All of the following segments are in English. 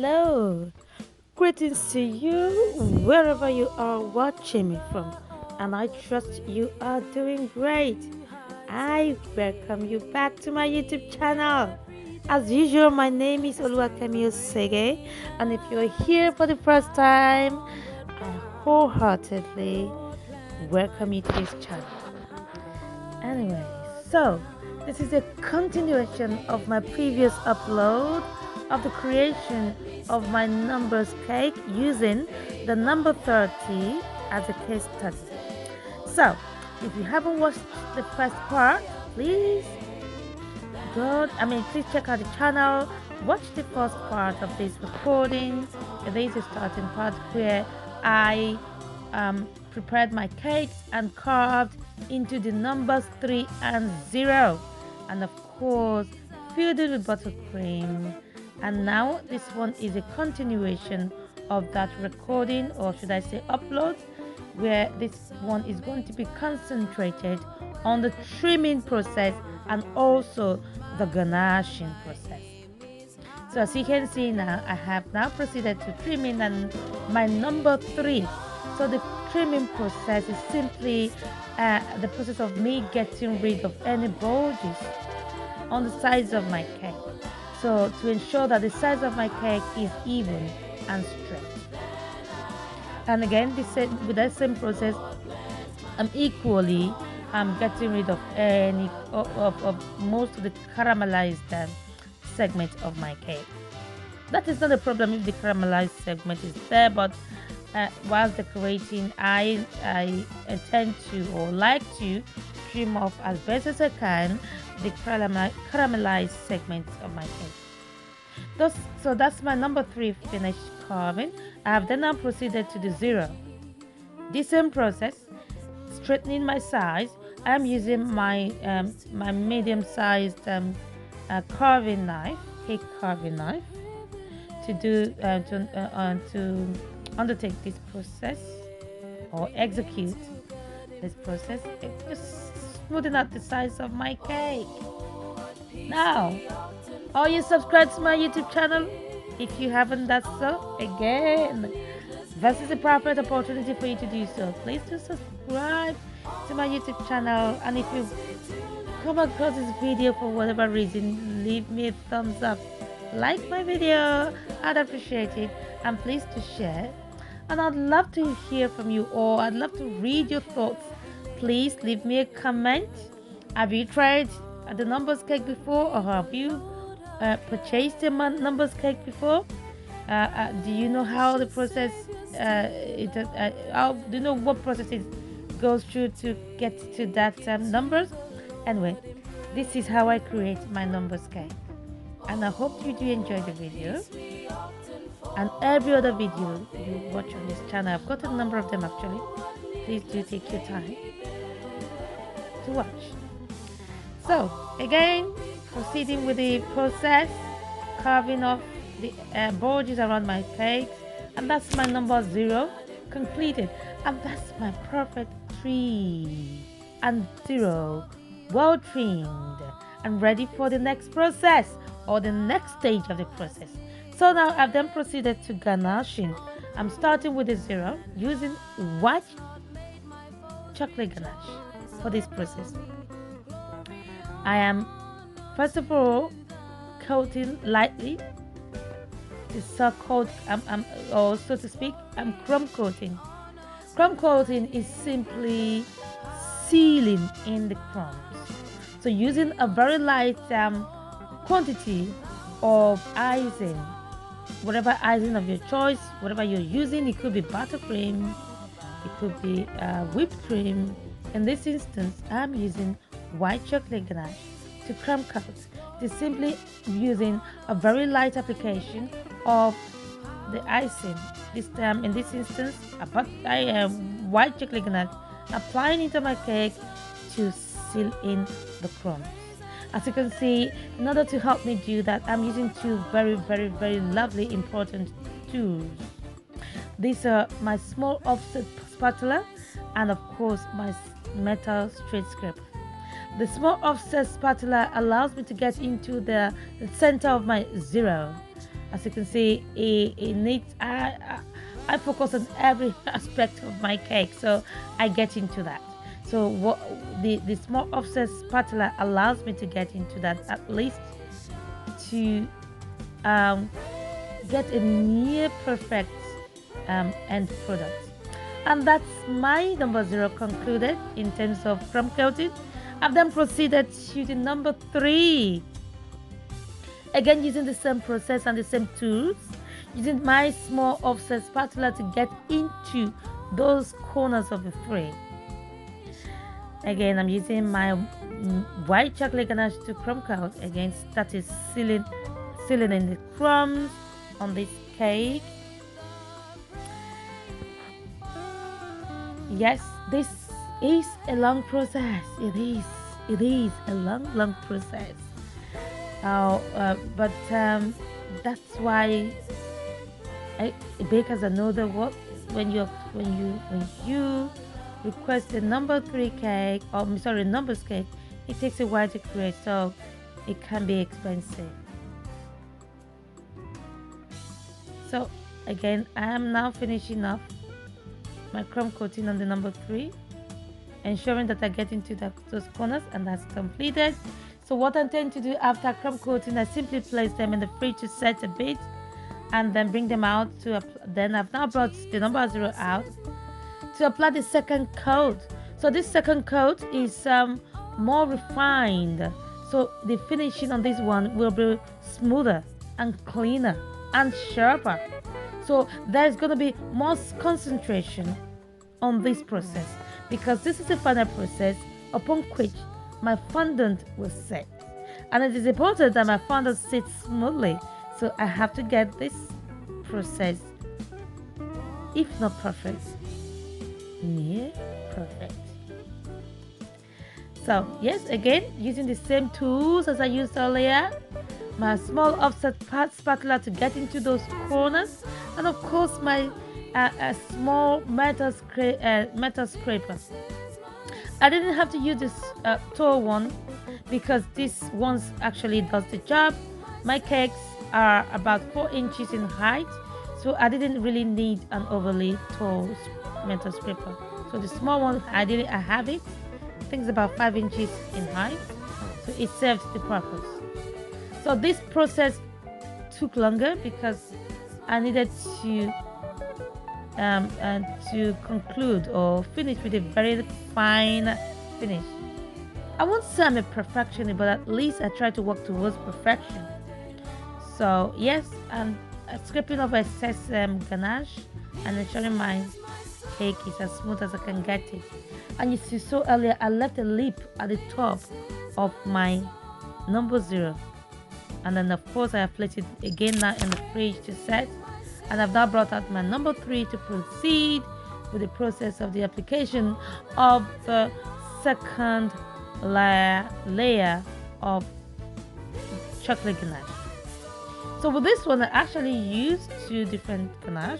Hello, greetings to you wherever you are watching me from, and I trust you are doing great. I welcome you back to my YouTube channel. As usual, my name is Oluwakemi Osege, and if you're here for the first time, I wholeheartedly welcome you to this channel. Anyway, so this is a continuation of my previous upload of the creation of my numbers cake using the number 30 as a case study. So, if you haven't watched the first part, please please check out the channel, watch the first part of this recording. There is a starting part where I prepared my cakes and carved into the numbers 3 and 0, and of course filled it with buttercream. And now this one is a continuation of that recording, or should I say upload, where this one is going to be concentrated on the trimming process and also the ganaching process. So as you can see now, I have now proceeded to trimming and my number 3. So the trimming process is simply the process of me getting rid of any bulges on the sides of my cake. So to ensure that the size of my cake is even and straight. And again, with that same process, I'm equally getting rid of any of most of the caramelized segment of my cake. That is not a problem if the caramelized segment is there, but whilst decorating, I tend to or like to trim off as best as I can the caramelized segments of my cake. So that's my number 3 finished carving. I have then now proceeded to the 0. The same process, straightening my size. I'm using my my medium-sized carving knife, cake carving knife, to do to undertake this process or execute this process. Just smoothing out the size of my cake. Now, are you subscribed to my YouTube channel? If you haven't done so, again, this is a perfect opportunity for you to do so. Please do subscribe to my YouTube channel, and if you come across this video for whatever reason, leave me a thumbs up, like my video, I'd appreciate it, and please do share. And I'd love to hear from you, or I'd love to read your thoughts. Please leave me a comment. Have you tried the numbers cake before, or have you purchased a numbers cake before? Do you know how the process how do you know what process it goes through to get to that numbers? Anyway, this is how I create my numbers cake, and I hope you do enjoy the video and every other video you watch on this channel. I've got a number of them actually. Please do take your time to watch. So again, proceeding with the process, carving off the bulges around my cakes, and that's my number 0 completed, and that's my perfect 3 and 0, well trimmed and ready for the next process or the next stage of the process. So now I've then proceeded to ganaching. I'm starting with a 0 using white chocolate ganache for this process. I am first of all coating lightly the so-called or so to speak, I'm crumb coating. Crumb coating is simply sealing in the crumbs. So using a very light quantity of icing, whatever icing of your choice, whatever you're using, it could be buttercream, it could be whipped cream. In this instance, I'm using white chocolate ganache to crumb coat. It is simply using a very light application of the icing. This time, in this instance, I am white chocolate ganache, applying it on my cake to seal in the crumbs. As you can see, in order to help me do that, I'm using two very, very, very lovely, important tools. These are my small offset spatula and of course my metal straight scraper. The small offset spatula allows me to get into the center of my 0 As you can see, it needs I focus on every aspect of my cake, so I get into that. So what the small offset spatula allows me to get into that, at least to um, get a near perfect end product. And that's my number zero concluded in terms of crumb coating. I've then proceeded to the number three. Again, using the same process and the same tools, using my small offset spatula to get into those corners of the frame. Again, I'm using my white chocolate ganache to crumb coat. Again, that is sealing in the crumbs on this cake. Yes, this is a long process. It is a long process. But that's why bakers know the what when you request the number three cake, or sorry, numbers cake, it takes a while to create, so it can be expensive. So again, I am now finishing off my crumb coating on the number three, ensuring that I get into those corners, and that's completed. So what I intend to do after crumb coating, I simply place them in the fridge to set a bit, and then bring them out then I've now brought the number zero out to apply the second coat. So this second coat is more refined, so the finishing on this one will be smoother and cleaner and sharper. So there's going to be more concentration on this process, because this is the final process upon which my fondant will set, and it is important that my fondant sits smoothly. So I have to get this process, if not perfect, near perfect. So yes, again, using the same tools as I used earlier, my small offset spatula to get into those corners, and of course my small metal scraper. I didn't have to use this tall one, because this one actually does the job. My cakes are about 4 inches in height, so I didn't really need an overly tall metal scraper. So the small one, I have it. I think it's about 5 inches in height, so it served the purpose. So this process took longer because I needed to conclude or finish with a very fine finish. I won't say I'm a perfectionist, but at least I try to work towards perfection. So yes, I'm scraping off excess ganache and ensuring my cake is as smooth as I can get it. And you saw earlier, I left a lip at the top of my number zero, and then of course I have placed it again now in the fridge to set. And I've now brought out my number three to proceed with the process of the application of the second layer of chocolate ganache. So with this one, I actually used 2 different ganache.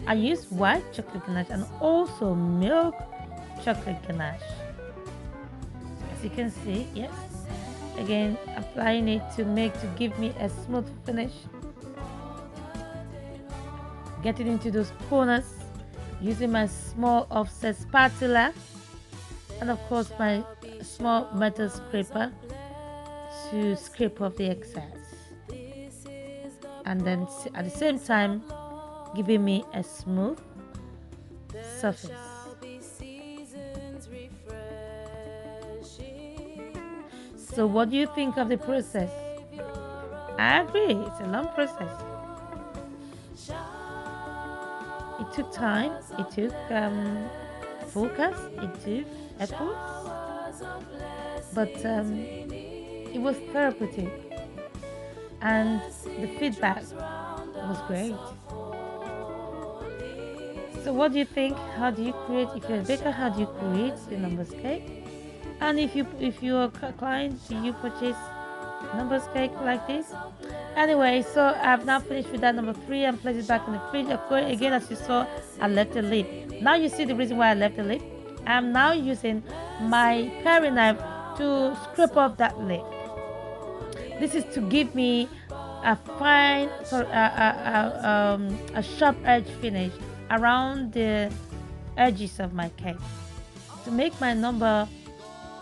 I used white chocolate ganache and also milk chocolate ganache. As you can see, yes. Again, applying it to give me a smooth finish. Getting into those corners using my small offset spatula, and of course my small metal scraper to scrape off the excess, and then at the same time giving me a smooth surface. So what do you think of the process? I agree, it's a long process. It took time, it took focus, it took efforts, but it was therapeutic, and the feedback was great. So what do you think? How do you create, if you're a baker, how do you create the numbers cake? And if you're a client, do you purchase numbers cake like this? Anyway, so I've now finished with that number 3 and placed it back in the fridge. Again, as you saw, I left the lid. Now you see the reason why I left the lid. I'm now using my paring knife to scrape off that lid. This is to give me a fine, sorry, a sharp edge finish around the edges of my cake to make my number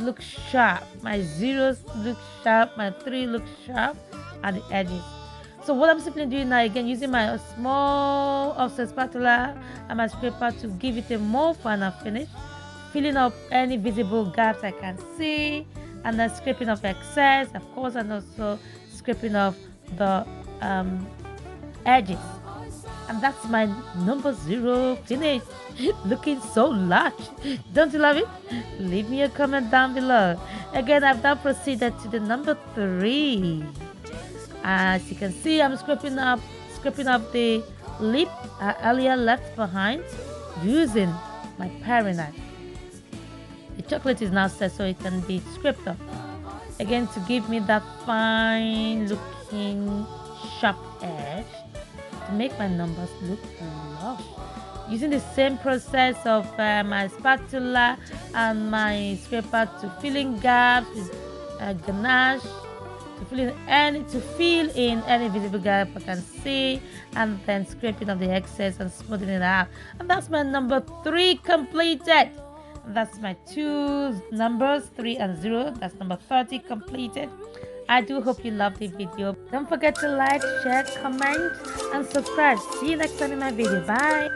look sharp, my zeros look sharp, my three look sharp at the edges. So what I'm simply doing now, again, using my small offset spatula and my scraper to give it a more final finish, filling up any visible gaps I can see, and then scraping off excess, of course, and also scraping off the edges. And that's my number 0 finish. Looking so lush. Don't you love it? Leave me a comment down below. Again, I've now proceeded to the number 3. As you can see, I'm scraping up the lip I earlier left behind using my paring knife. The chocolate is now set so it can be scraped up. Again, to give me that fine looking sharp edge to make my numbers look lush. Using the same process of my spatula and my scraper to fill in gaps with ganache, to fill in any visible gap I can see, and then scraping off the excess and smoothing it out. And that's my number 3 completed. That's my two numbers, 3 and 0. That's number 30 completed. I do hope you loved the video. Don't forget to like, share, comment, and subscribe. See you next time in my video. Bye.